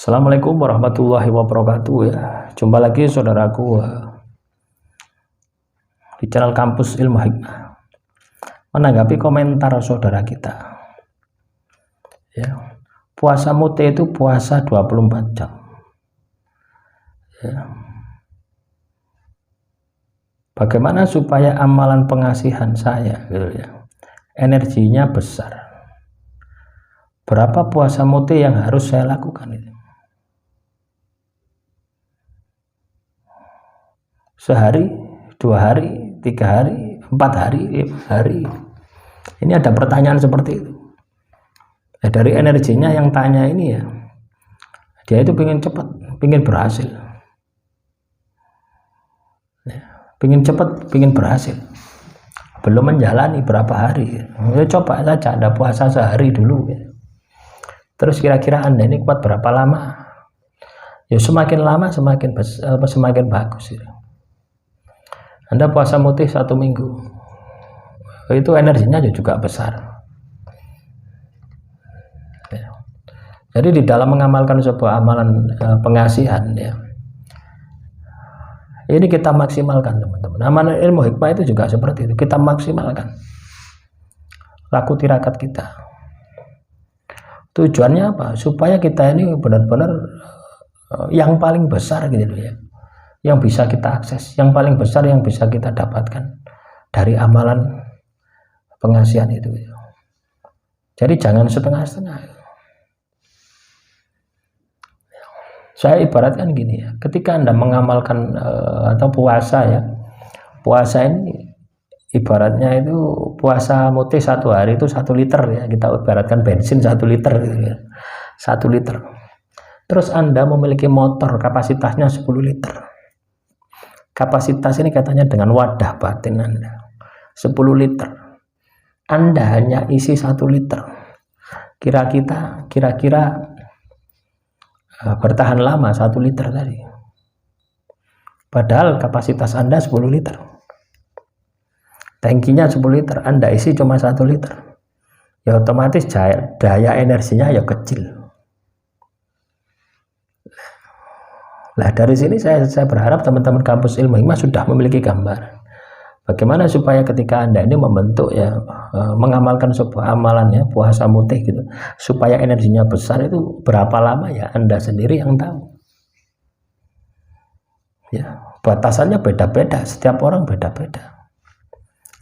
Assalamualaikum warahmatullahi wabarakatuh ya. Jumpa lagi saudaraku di channel Kampus Ilmu Hikmah. Menanggapi komentar saudara kita ya, puasa mute itu puasa 24 jam ya. Bagaimana supaya amalan pengasihan saya gitu ya, energinya besar? Berapa puasa mute yang harus saya lakukan itu? Sehari, 2 hari, 3 hari, 4 hari, 5 hari. Ini ada pertanyaan seperti itu ya, dari energinya yang tanya ini ya, dia itu pengen cepat, pengen berhasil ya, pengen cepat, pengen berhasil, belum menjalani berapa hari ya, coba saja Anda puasa sehari dulu ya. Terus kira-kira Anda ini kuat berapa lama ya, semakin lama semakin bagus ya. Anda puasa mutih 1 minggu, itu energinya juga besar ya. Jadi di dalam mengamalkan sebuah amalan pengasihan ya, ini kita maksimalkan teman-teman. Amalan ilmu hikmah itu juga seperti itu, kita maksimalkan laku tirakat kita. Tujuannya apa? Supaya kita ini benar-benar yang paling besar gitu ya, yang bisa kita akses, yang paling besar yang bisa kita dapatkan dari amalan pengasihan itu. Jadi jangan setengah-setengah. Saya ibaratkan gini ya, ketika Anda mengamalkan atau puasa ya, puasa ini ibaratnya itu puasa mutih 1 hari itu 1 liter ya, kita ibaratkan bensin 1 liter gitu ya, 1 liter. Terus Anda memiliki motor kapasitasnya 10 liter. Kapasitas ini katanya dengan wadah batin Anda 10 liter, Anda hanya isi 1 liter, kira-kira bertahan lama 1 liter tadi, padahal kapasitas Anda 10 liter, tangkinya 10 liter, Anda isi cuma 1 liter ya, otomatis daya energinya ya kecil. Nah dari sini saya berharap teman-teman Kampus Ilmu Hikmah sudah memiliki gambaran bagaimana supaya ketika Anda ini membentuk ya, mengamalkan sebuah amalan ya, puasa mutih gitu, supaya energinya besar, itu berapa lama ya Anda sendiri yang tahu ya. Batasannya beda-beda, setiap orang beda-beda.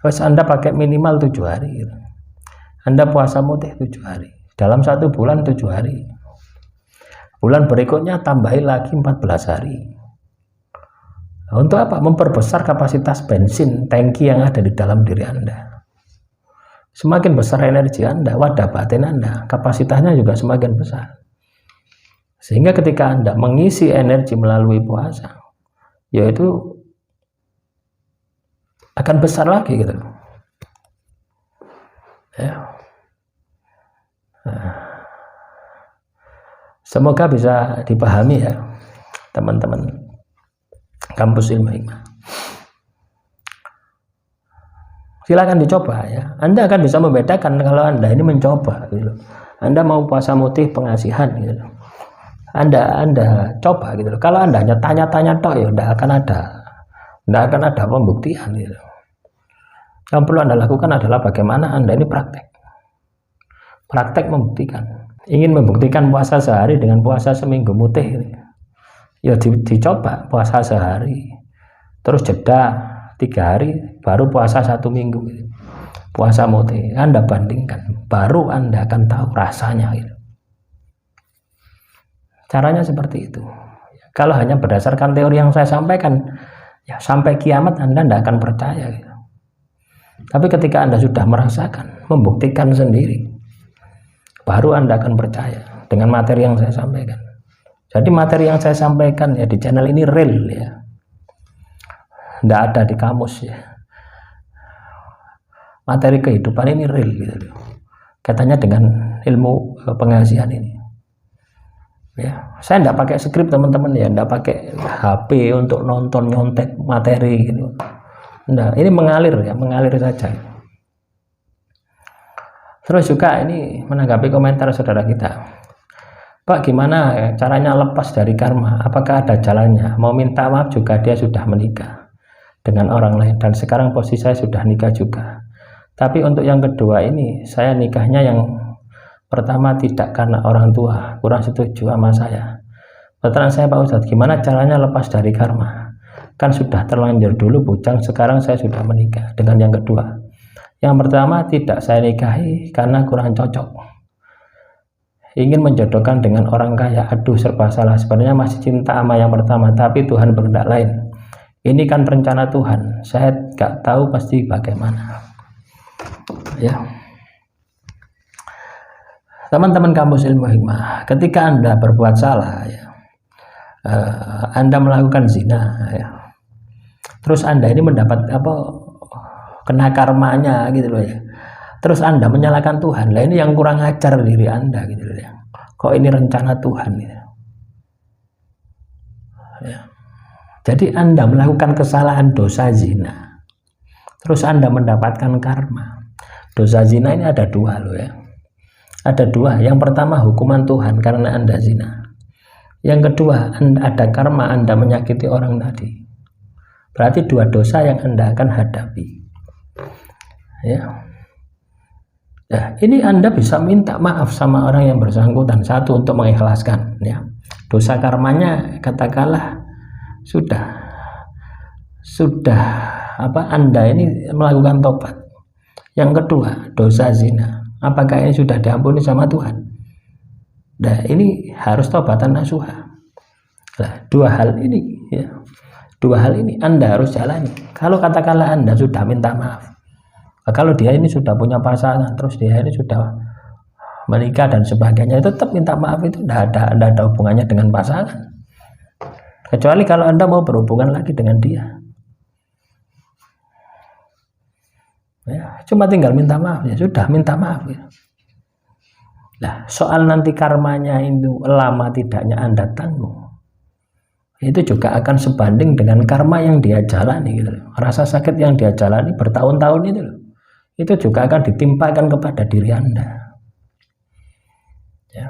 Terus Anda pakai minimal 7 hari gitu. Anda puasa mutih 7 hari, dalam 1 bulan 7 hari, bulan berikutnya tambahin lagi 14 hari. Untuk apa? Memperbesar kapasitas bensin tangki yang ada di dalam diri Anda. Semakin besar energi Anda, wadah batin Anda, kapasitasnya juga semakin besar. Sehingga ketika Anda mengisi energi melalui puasa, yaitu akan besar lagi gitu ya. Semoga bisa dipahami ya teman-teman Kampus Ilmu Hikmah. Silakan dicoba ya. Anda akan bisa membedakan kalau Anda ini mencoba gitu. Anda mau puasa mutih pengasihan gitu, Anda coba gitu. Kalau Anda hanya tanya-tanya tok ya tidak akan ada pembuktian gitu. Yang perlu Anda lakukan adalah bagaimana Anda ini praktek membuktikan. Ingin membuktikan puasa sehari dengan puasa seminggu mutih ya, dicoba puasa sehari, terus jeda 3 hari, baru puasa 1 minggu puasa mutih. Anda bandingkan, baru Anda akan tahu rasanya gitu. Caranya seperti itu. Kalau hanya berdasarkan teori yang saya sampaikan ya, sampai kiamat Anda tidak akan percaya gitu. Tapi ketika Anda sudah merasakan, membuktikan sendiri, baru Anda akan percaya dengan materi yang saya sampaikan. Jadi materi yang saya sampaikan ya di channel ini real ya, tidak ada di kamus ya. Materi kehidupan ini real gitu, katanya dengan ilmu pengasihan ini ya. Saya tidak pakai skrip teman-teman ya, tidak pakai HP untuk nonton nyontek materi gitu. Nah, ini mengalir ya, mengalir saja. Terus juga ini menanggapi komentar saudara kita, Pak, gimana caranya lepas dari karma? Apakah ada jalannya? Mau minta maaf juga dia sudah menikah dengan orang lain dan sekarang posisi saya sudah nikah juga. Tapi untuk yang kedua ini, saya nikahnya yang pertama tidak karena orang tua, kurang setuju sama saya. Pertanyaan saya, Pak Ustadz, gimana caranya lepas dari karma? Kan sudah terlanjur dulu bujang, sekarang saya sudah menikah dengan yang kedua. Yang pertama tidak saya nikahi karena kurang cocok, ingin menjodohkan dengan orang kaya. Aduh, serba salah. Sebenarnya masih cinta sama yang pertama, tapi Tuhan berkehendak lain. Ini kan rencana Tuhan, saya nggak tahu pasti bagaimana. Ya, teman-teman kampus ilmu hikmah, ketika Anda berbuat salah, ya, Anda melakukan zina, ya, terus Anda ini mendapat kena karmanya gitu loh ya. Terus Anda menyalahkan Tuhan. Lah ini yang kurang ajar diri Anda gitu loh ya. Kok ini rencana Tuhan gitu. Ya. Jadi Anda melakukan kesalahan dosa zina. Terus Anda mendapatkan karma. Dosa zina ini ada dua loh ya. Ada dua. Yang pertama hukuman Tuhan karena Anda zina. Yang kedua ada karma Anda menyakiti orang tadi. Berarti dua dosa yang Anda akan hadapi. Ya. Ya, ini Anda bisa minta maaf sama orang yang bersangkutan. Satu, untuk mengikhlaskan ya. Dosa karmanya katakanlah sudah Anda ini melakukan tobat. Yang kedua, dosa zina. Apakah ini sudah diampuni sama Tuhan? Nah, ini harus tobatan nasuha. Nah, dua hal ini ya. Dua hal ini Anda harus jalani. Kalau katakanlah Anda sudah minta maaf, kalau dia ini sudah punya pasangan, terus dia ini sudah menikah dan sebagainya, tetap minta maaf itu tidak ada hubungannya dengan pasangan. Kecuali kalau Anda mau berhubungan lagi dengan dia. Ya, cuma tinggal minta maaf, ya sudah minta maaf. Ya. Nah, soal nanti karmanya itu lama tidaknya Anda tanggung, itu juga akan sebanding dengan karma yang dia jalani gitu loh. Rasa sakit yang dia jalani bertahun-tahun itu loh, itu juga akan ditimpakan kepada diri Anda ya.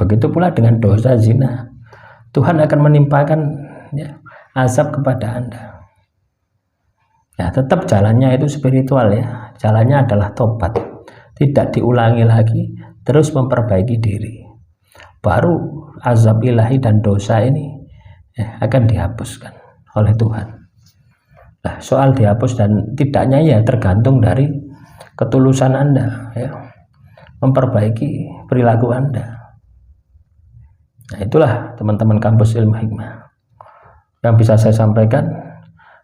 Begitu pula dengan dosa zina, Tuhan akan menimpakan ya, azab kepada Anda ya. Tetap jalannya itu spiritual ya, jalannya adalah tobat, tidak diulangi lagi, terus memperbaiki diri, baru azab ilahi dan dosa ini akan dihapuskan oleh Tuhan. Nah, soal dihapus dan tidaknya ya tergantung dari ketulusan Anda ya, memperbaiki perilaku Anda. Nah, itulah teman-teman kampus ilmu hikmah yang bisa saya sampaikan.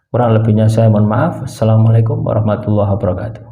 Kurang lebihnya saya mohon maaf. Assalamualaikum warahmatullahi wabarakatuh.